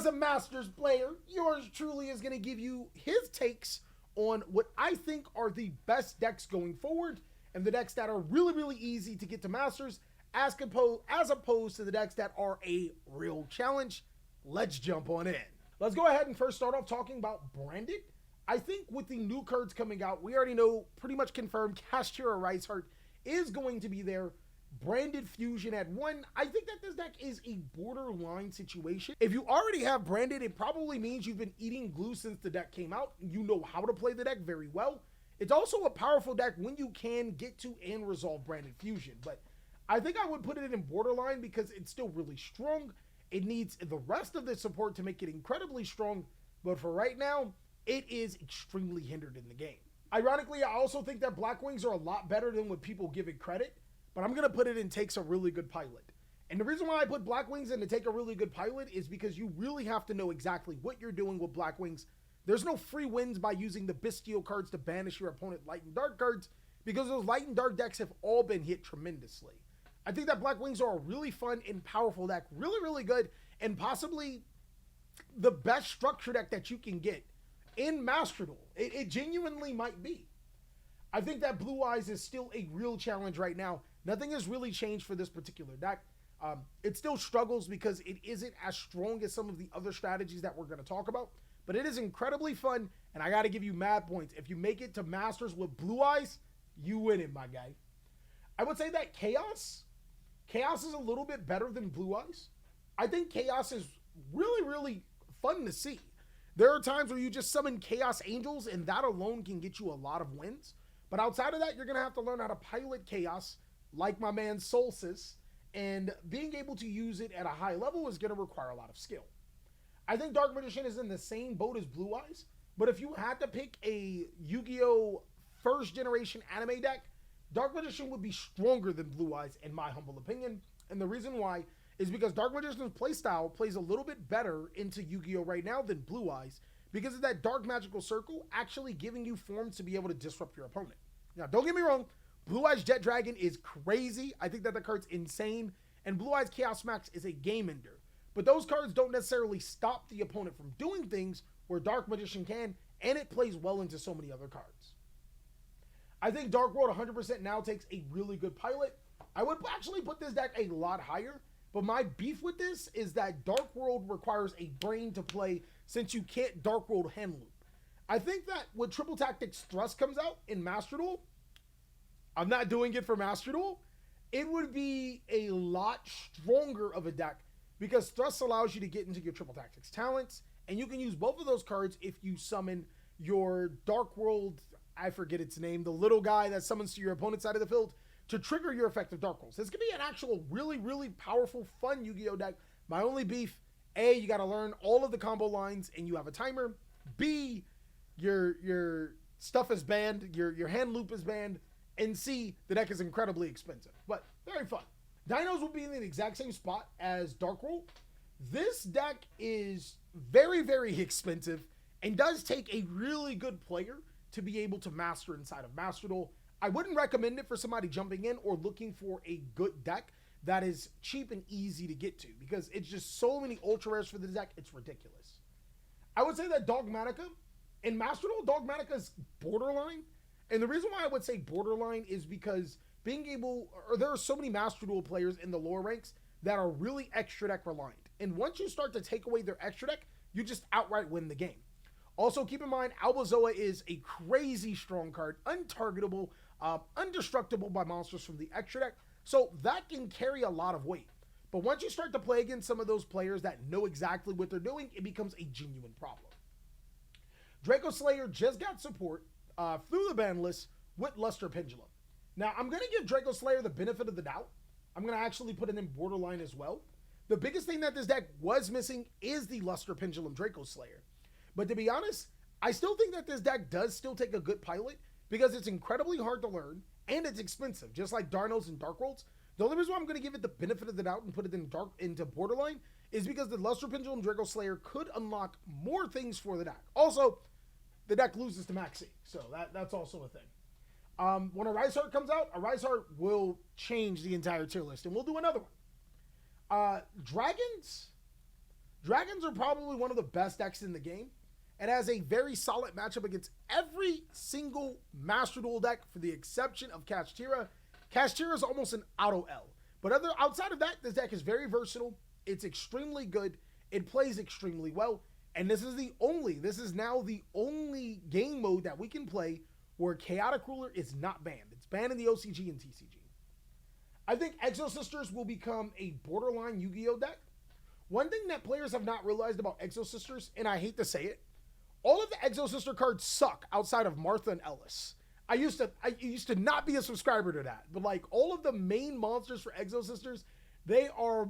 as a Masters player, yours truly is going to give you his takes on what I think are the best decks going forward and the decks that are really, really easy to get to Masters as opposed to the decks that are a real challenge. Let's jump on in. Let's go ahead and first start off talking about Branded. I think with the new cards coming out, we already know, pretty much confirmed, Kashtira Riceheart is going to be there. Branded Fusion at 1. I think that this deck is a borderline situation. If you already have Branded, it probably means you've been eating glue since the deck came out. You know how to play the deck very well. It's also a powerful deck when you can get to and resolve Branded Fusion. But I think I would put it in borderline because it's still really strong. It needs the rest of the support to make it incredibly strong. But for right now, it is extremely hindered in the game. Ironically, I also think that Blackwings are a lot better than what people give it credit. But I'm going to put it in takes a really good pilot. And the reason why I put Blackwings in to take a really good pilot is because you really have to know exactly what you're doing with Blackwings. There's no free wins by using the Bestial cards to banish your opponent Light and Dark cards, because those Light and Dark decks have all been hit tremendously. I think that Blackwings are a really fun and powerful deck, really, really good, and possibly the best structure deck that you can get in Master Duel. It genuinely might be. I think that Blue Eyes is still a real challenge right now. Nothing has really changed for this particular deck. It still struggles because it isn't as strong as some of the other strategies that we're going to talk about. But it is incredibly fun, and I got to give you mad points. If you make it to Masters with Blue Eyes, you win it, my guy. I would say that Chaos is a little bit better than Blue Eyes. I think Chaos is really, really fun to see. There are times where you just summon Chaos Angels, and that alone can get you a lot of wins. But outside of that, you're going to have to learn how to pilot Chaos, like my man Solstice, and being able to use it at a high level is going to require a lot of skill. I think Dark Magician is in the same boat as Blue Eyes, but if you had to pick a Yu-Gi-Oh! First generation anime deck, Dark Magician would be stronger than Blue Eyes in my humble opinion, and the reason why is because Dark Magician's playstyle plays a little bit better into Yu-Gi-Oh! Right now than Blue Eyes, because of that Dark Magical Circle actually giving you forms to be able to disrupt your opponent. Now, don't get me wrong, Blue Eyes Jet Dragon is crazy. I think that the card's insane. And Blue Eyes Chaos Max is a game ender. But those cards don't necessarily stop the opponent from doing things where Dark Magician can, and it plays well into so many other cards. I think Dark World 100% now takes a really good pilot. I would actually put this deck a lot higher, but my beef with this is that Dark World requires a brain to play since you can't Dark World hand loop. I think that when Triple Tactics Thrust comes out in Master Duel, I'm not doing it for Master Duel, it would be a lot stronger of a deck because Thrust allows you to get into your Triple Tactics talents, and you can use both of those cards if you summon your Dark World, I forget its name, the little guy that summons to your opponent's side of the field to trigger your effective Dark Worlds. This could be an actual really, really powerful, fun Yu-Gi-Oh! Deck. My only beef, A, you got to learn all of the combo lines and you have a timer. B, your stuff is banned, your hand loop is banned. And C, the deck is incredibly expensive, but very fun. Dinos will be in the exact same spot as Dark World. This deck is very, very expensive and does take a really good player to be able to master inside of Master Duel. I wouldn't recommend it for somebody jumping in or looking for a good deck that is cheap and easy to get to because it's just so many ultra rares for the deck, it's ridiculous. I would say that Dogmatika, in Master Duel, Dogmatika is borderline. And the reason why I would say borderline is because there are so many Master Duel players in the lower ranks that are really extra deck reliant. And once you start to take away their extra deck, you just outright win the game. Also, keep in mind, Albazoa is a crazy strong card, untargetable, undestructible by monsters from the extra deck. So that can carry a lot of weight. But once you start to play against some of those players that know exactly what they're doing, it becomes a genuine problem. Draco Slayer just got support through the ban list with Luster Pendulum. Now, I'm going to give Draco Slayer the benefit of the doubt. I'm going to actually put it in borderline as well. The biggest thing that this deck was missing is the Luster Pendulum Draco Slayer. But to be honest, I still think that this deck does still take a good pilot because it's incredibly hard to learn and it's expensive, just like Darnos and Dark Worlds. The only reason why I'm going to give it the benefit of the doubt and put it into borderline is because the Luster Pendulum Draco Slayer could unlock more things for the deck. Also, the deck loses to Maxi, so that's also a thing. When a Riceheart comes out, a Riceheart will change the entire tier list, and we'll do another one. Dragons Dragons are probably one of the best decks in the game. It has a very solid matchup against every single Master Duel deck, for the exception of Kashtira. Kashtira is almost an auto L. But outside of that, this deck is very versatile. It's extremely good. It plays extremely well. And this is now the only game mode that we can play where Chaotic Ruler is not banned. It's banned in the OCG and TCG. I think Exosisters will become a borderline Yu-Gi-Oh deck. One thing that players have not realized about Exosisters, and I hate to say it, all of the Exosister cards suck outside of Martha and Ellis. I used to not be a subscriber to that, but like all of the main monsters for Exosisters, they are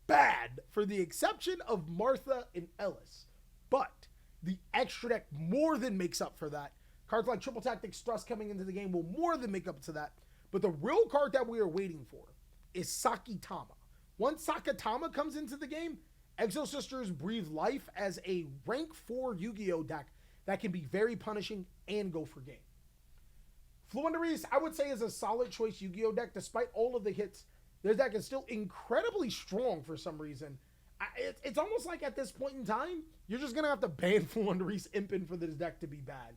bad for the exception of Martha and Ellis. But the extra deck more than makes up for that. Cards like Triple Tactic Stress coming into the game will more than make up to that. But the real card that we are waiting for is Sakitama. Once Sakitama comes into the game, Exosisters breathe life as a rank 4 Yu-Gi-Oh deck that can be very punishing and go for game. Floowandereeze, I would say, is a solid choice Yu-Gi-Oh deck. Despite all of the hits, this deck is still incredibly strong for some reason. It's almost like at this point in time, you're just going to have to ban Floowandereeze Impin for this deck to be bad.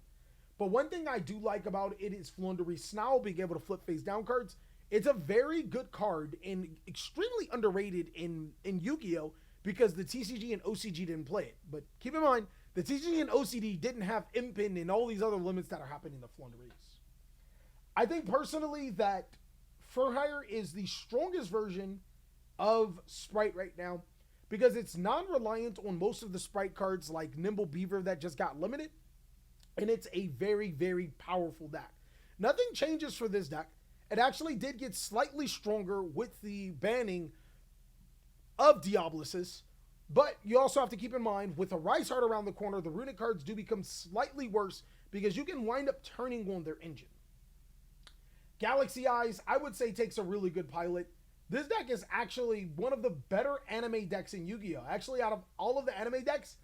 But one thing I do like about it is Floowandereeze Snarl being able to flip face down cards. It's a very good card and extremely underrated in Yu-Gi-Oh! Because the TCG and OCG didn't play it. But keep in mind, the TCG and OCD didn't have Impin and all these other limits that are happening to Floowandereeze. I think personally that Fur Hire is the strongest version of Sprite right now because it's non-reliant on most of the Sprite cards like Nimble Beaver that just got limited. And it's a very, very powerful deck. Nothing changes for this deck. It actually did get slightly stronger with the banning of Diablosis, but you also have to keep in mind, with a Rice Heart around the corner, the runic cards do become slightly worse because you can wind up turning on their engine. Galaxy Eyes, I would say, takes a really good pilot. This deck is actually one of the better anime decks in Yu-Gi-Oh! Actually, out of all of the anime decks,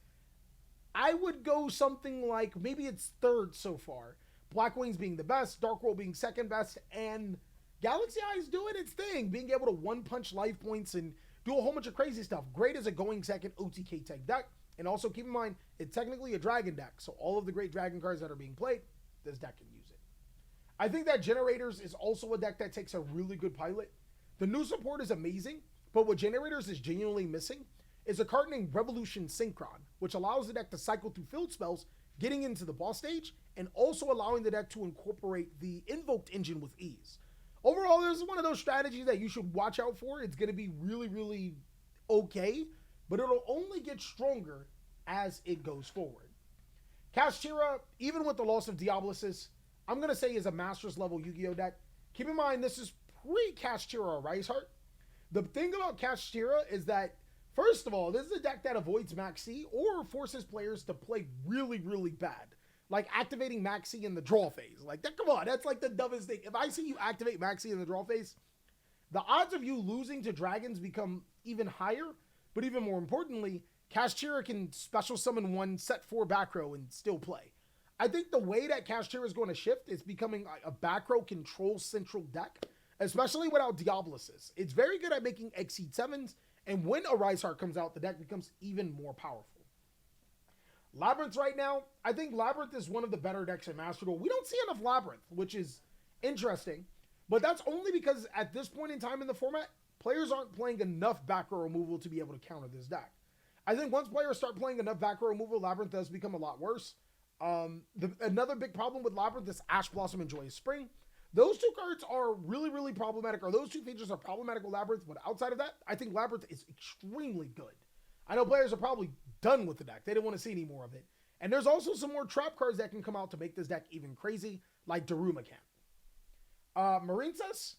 I would go something like, maybe it's third so far. Blackwings being the best, Dark World being second best, and Galaxy Eyes doing its thing, being able to one-punch life points and do a whole bunch of crazy stuff. Great as a going second OTK type deck. And also keep in mind, it's technically a dragon deck. So all of the great dragon cards that are being played, this deck can use it. I think that Generators is also a deck that takes a really good pilot. The new support is amazing, but what Generators is genuinely missing is a card named Revolution Synchron, which allows the deck to cycle through field spells, getting into the boss stage, and also allowing the deck to incorporate the invoked engine with ease. Overall, this is one of those strategies that you should watch out for. It's going to be really, really okay, but it'll only get stronger as it goes forward. Kashtira, even with the loss of Diablosis, I'm going to say is a Masters level Yu-Gi-Oh deck. Keep in mind, this is pre-Kashtira Rice Heart. The thing about Kashtira is that, first of all, this is a deck that avoids Maxi or forces players to play really, really bad. Like activating Maxi in the draw phase. Like, that, come on, that's like the dumbest thing. If I see you activate Maxi in the draw phase, the odds of you losing to dragons become even higher. But even more importantly, Kashtira can special summon one, set 4 back row, and still play. I think the way that Kashtira is going to shift is becoming a back row control central deck, especially without Diablosis. It's very good at making Exceed 7s, and when a Rise Heart comes out, the deck becomes even more powerful. Labrynth right now, I think Labrynth is one of the better decks in Master Duel. We don't see enough Labrynth, which is interesting, but that's only because at this point in time in the format, players aren't playing enough back row removal to be able to counter this deck. I think once players start playing enough back row removal, Labrynth does become a lot worse. Another big problem with Labrynth is Ash Blossom and Joyous Spring. Those two cards are really, really problematic, or those two features are problematic with Labrynth, but outside of that, I think Labrynth is extremely good. I know players are probably done with the deck. They didn't want to see any more of it. And there's also some more trap cards that can come out to make this deck even crazy, like Darumaka. Marincess,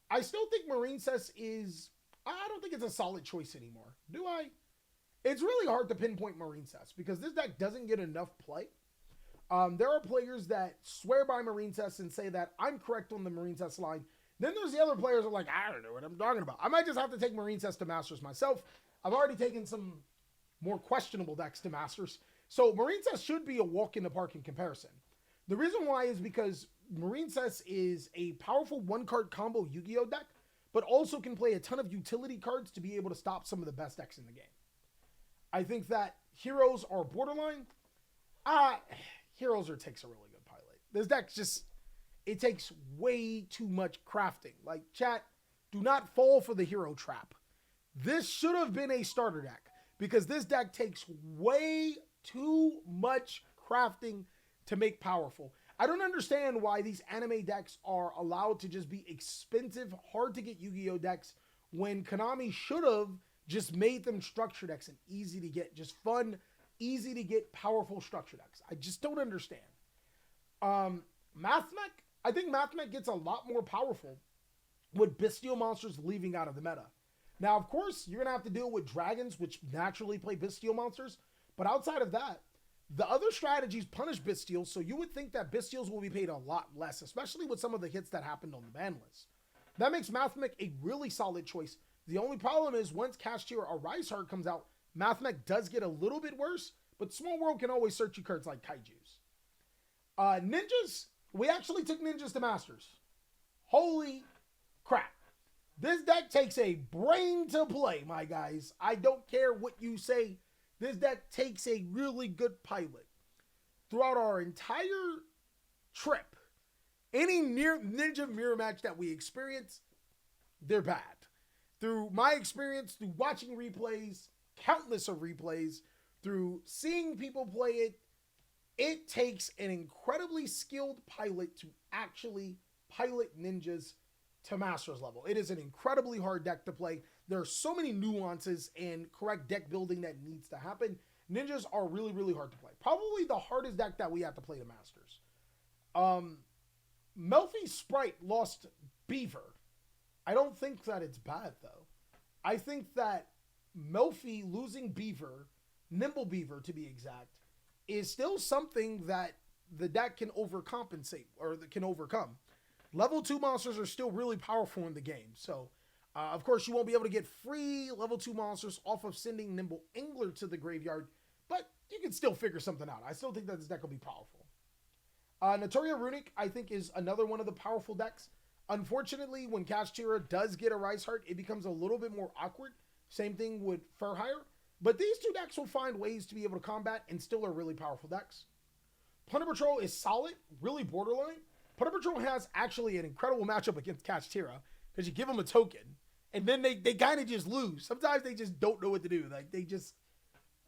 I still think Marincess is, I don't think it's a solid choice anymore. Do I? It's really hard to pinpoint Marincess because this deck doesn't get enough play. There are players that swear by Marincess and say that I'm correct on the Marincess line. Then there's the other players who are like, I don't know what I'm talking about. I might just have to take Marincess to Masters myself. I've already taken some more questionable decks to Masters. So Marincess should be a walk in the park in comparison. The reason why is because Marincess is a powerful one-card combo Yu-Gi-Oh deck, but also can play a ton of utility cards to be able to stop some of the best decks in the game. I think that heroes are borderline. Heroes takes a really good pilot. This deck just, it takes way too much crafting. Like, chat, do not fall for the hero trap. This should have been a starter deck because this deck takes way too much crafting to make powerful. I don't understand why these anime decks are allowed to just be expensive, hard to get Yu-Gi-Oh decks when Konami should have just made them structure decks and easy to get, just fun, easy to get, powerful structure decks. I just don't understand. Mathmech, I think Mathmech gets a lot more powerful with Bestial monsters leaving out of the meta. Now, of course, you're going to have to deal with dragons, which naturally play Bestial monsters. But outside of that, the other strategies punish Bestials, so you would think that Bestials will be paid a lot less, especially with some of the hits that happened on the ban list. That makes Mathmech a really solid choice. The only problem is once Kashtira or Rise Heart comes out, Mathmech does get a little bit worse, but Small World can always search you cards like Kaijus. Ninjas, we actually took Ninjas to Masters. Holy crap. This deck takes a brain to play, my guys. I don't care what you say. This deck takes a really good pilot. Throughout our entire trip, any Ninja mirror match that we experience, they're bad. Through my experience, through watching replays, countless of replays, through seeing people play it, it takes an incredibly skilled pilot to actually pilot Ninjas to Masters level. It is an incredibly hard deck to play. There are so many nuances and correct deck building that needs to happen. Ninjas are really, really hard to play. Probably the hardest deck that we have to play to Masters. Melffy Sprite lost Beaver. I don't think that it's bad, though. I think that Melffy losing Beaver, Nimble Beaver to be exact, is still something that the deck can overcompensate or can overcome. Level 2 monsters are still really powerful in the game. So, of course, you won't be able to get free level 2 monsters off of sending Nimble Angler to the graveyard, but you can still figure something out. I still think that this deck will be powerful. Notoria Runic, I think, is another one of the powerful decks. Unfortunately, when Kashtira does get a Rise Heart, it becomes a little bit more awkward. Same thing with Furhire. But these two decks will find ways to be able to combat and still are really powerful decks. Plunder Patrol is solid, really borderline. Plunder Patrol has actually an incredible matchup against Kashtira because you give them a token and then they kind of just lose. Sometimes they just don't know what to do. Like they just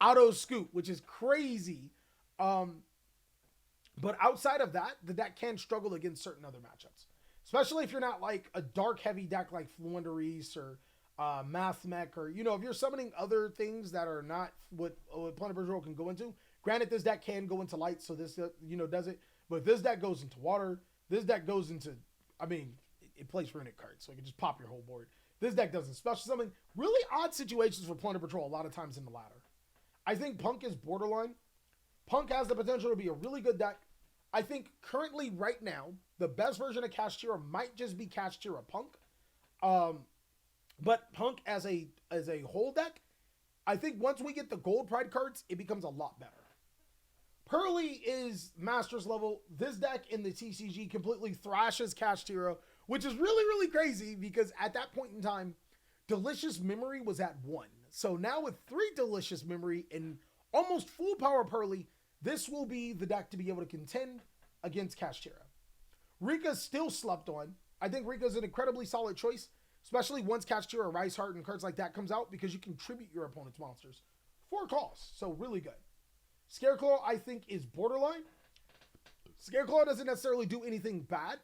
auto scoop, which is crazy. But outside of that, the deck can struggle against certain other matchups, especially if you're not like a dark heavy deck like Floowandereeze or Mathmech, or, you know, if you're summoning other things that are not what Plunder Patrol can go into. Granted, this deck can go into light, so this, you know, does it. But if this deck goes into water, this deck goes into, I mean, it plays runic cards, so it can just pop your whole board. This deck doesn't. Special summon. Really odd situations for Plunder Patrol a lot of times in the ladder. I think P.U.N.K is borderline. P.U.N.K has the potential to be a really good deck. I think currently, right now, the best version of Kashtira might just be Kashtira P.U.N.K. But P.U.N.K as a whole deck, I think once we get the Gold Pride cards, it becomes a lot better. Purrely is Masters level. This deck in the TCG completely thrashes Kashtira, which is really, really crazy because at that point in time, Delicious Memory was at 1. So now with 3 Delicious Memory and almost full power Purrely, this will be the deck to be able to contend against Kashtira. Rika's still slept on. I think Rika's an incredibly solid choice, especially once Kashtira, Rise Heart, and cards like that comes out because you can tribute your opponent's monsters for cost. So really good. Scareclaw, I think, is borderline. Scareclaw doesn't necessarily do anything bad.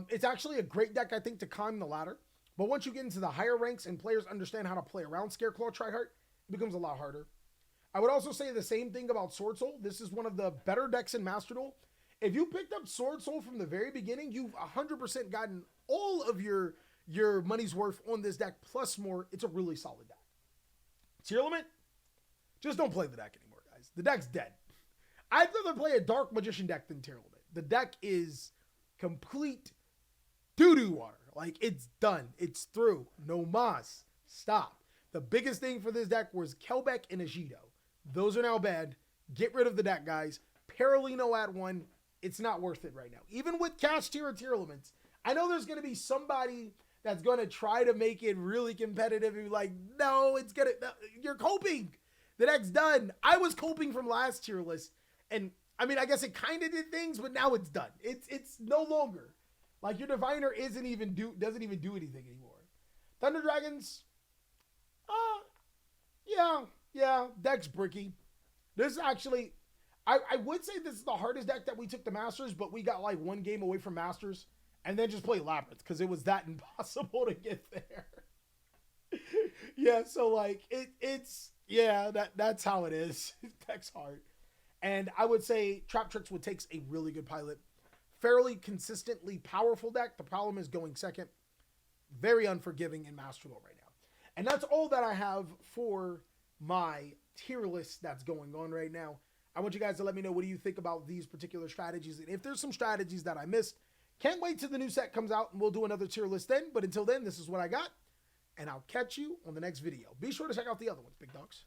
It's actually a great deck, I think, to climb the ladder. But once you get into the higher ranks and players understand how to play around Scareclaw Tryhard, it becomes a lot harder. I would also say the same thing about Sword Soul. This is one of the better decks in Master Duel. If you picked up Sword Soul from the very beginning, you've 100% gotten all of your money's worth on this deck, plus more. It's a really solid deck. Tearlaments, just don't play the deck anymore, guys. The deck's dead. I'd rather play a Dark Magician deck than Tearlaments. The deck is complete doo-doo water. Like, it's done. It's through. No mas. Stop. The biggest thing for this deck was Kelbeck and Agido. Those are now bad. Get rid of the deck, guys. Paralino at 1. It's not worth it right now. Even with Kashtira Tearlaments, I know there's going to be somebody that's going to try to make it really competitive and be like, no, it's going to, you're coping. The deck's done. I was coping from last tier list, and I mean, I guess it kind of did things, but now it's done. It's no longer. Like, your Diviner doesn't even do anything anymore. Thunder Dragons, yeah, deck's bricky. This is actually, I would say this is the hardest deck that we took to Masters, but we got like one game away from Masters, and then just play Labrynth, because it was that impossible to get there. Yeah, so like, that's how it is. Deck's hard. And I would say Trap Tricks would take a really good pilot. Fairly consistently powerful deck. The problem is going second. Very unforgiving in Master Duel right now. And that's all that I have for my tier list that's going on right now. I want you guys to let me know, what do you think about these particular strategies? And if there's some strategies that I missed, can't wait till the new set comes out and we'll do another tier list then. But until then, this is what I got. And I'll catch you on the next video. Be sure to check out the other ones, big dogs.